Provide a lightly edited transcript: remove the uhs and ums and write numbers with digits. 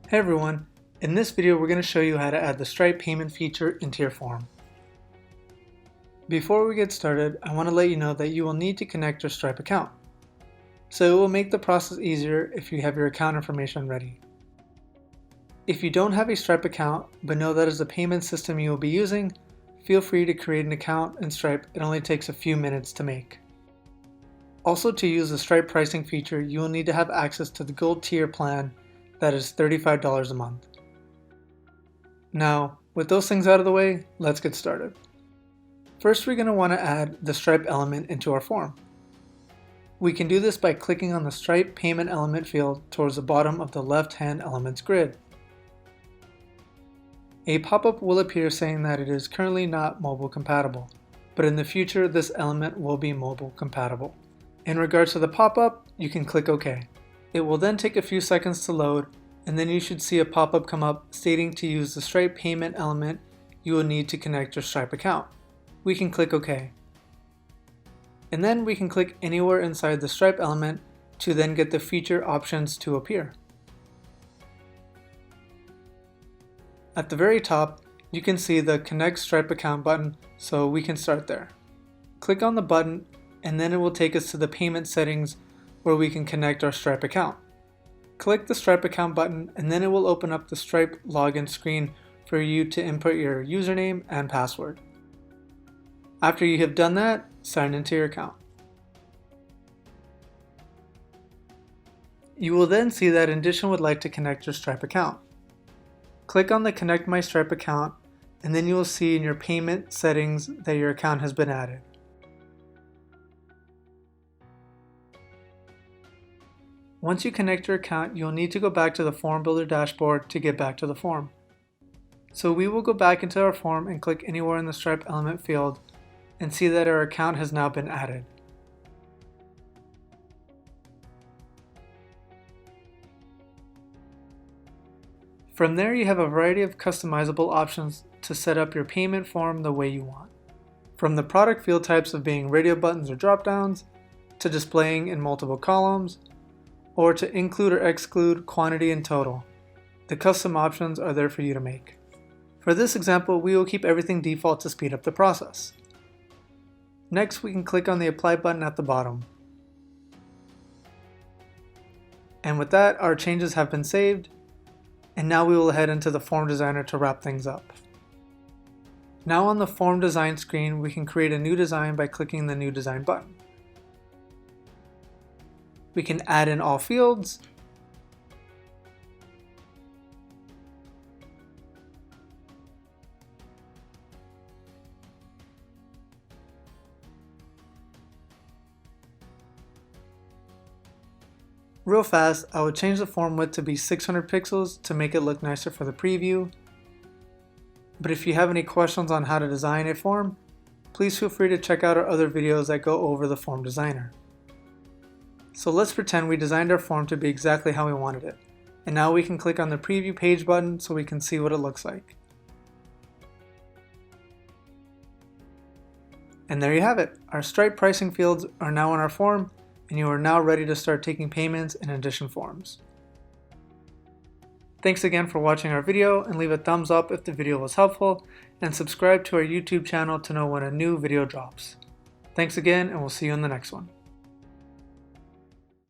Hey everyone, in this video we're going to show you how to add the Stripe payment feature into your form. Before we get started, I want to let you know that you will need to connect your Stripe account. So it will make the process easier if you have your account information ready. If you don't have a Stripe account but know that is the payment system you will be using, feel free to create an account in Stripe. It only takes a few minutes to make. Also, to use the Stripe pricing feature, you will need to have access to the Gold tier plan that is $35 a month. Now, with those things out of the way, let's get started. First, we're going to want to add the Stripe element into our form. We can do this by clicking on the Stripe payment element field towards the bottom of the left-hand elements grid. A pop-up will appear saying that it is currently not mobile compatible, but in the future this element will be mobile compatible. In regards to the pop-up, you can click OK. It will then take a few seconds to load, and then you should see a pop-up come up stating to use the Stripe payment element you will need to connect your Stripe account. We can click OK. And then we can click anywhere inside the Stripe element to then get the feature options to appear. At the very top, you can see the Connect Stripe Account button, so we can start there. Click on the button, and then it will take us to the payment settings where we can connect our Stripe account. Click the Stripe account button, and then it will open up the Stripe login screen for you to input your username and password. After you have done that, sign into your account. You will then see that Indition would like to connect your Stripe account. Click on the Connect My Stripe account, and then you will see in your payment settings that your account has been added. Once you connect your account, you'll need to go back to the Form Builder dashboard to get back to the form. So we will go back into our form and click anywhere in the Stripe element field and see that our account has now been added. From there, you have a variety of customizable options to set up your payment form the way you want. From the product field types of being radio buttons or drop-downs, to displaying in multiple columns, or to include or exclude quantity and total. The custom options are there for you to make. For this example, we will keep everything default to speed up the process. Next, we can click on the Apply button at the bottom. And with that, our changes have been saved, and now we will head into the Form Designer to wrap things up. Now on the Form Design screen, we can create a new design by clicking the New Design button. We can add in all fields, real fast, I would change the form width to be 600 pixels to make it look nicer for the preview. But if you have any questions on how to design a form, please feel free to check out our other videos that go over the Form Designer. So let's pretend we designed our form to be exactly how we wanted it. And now we can click on the Preview Page button so we can see what it looks like. And there you have it. Our Stripe pricing fields are now in our form, and you are now ready to start taking payments in Indition Forms. Thanks again for watching our video, and leave a thumbs up if the video was helpful, and subscribe to our YouTube channel to know when a new video drops. Thanks again, and we'll see you in the next one.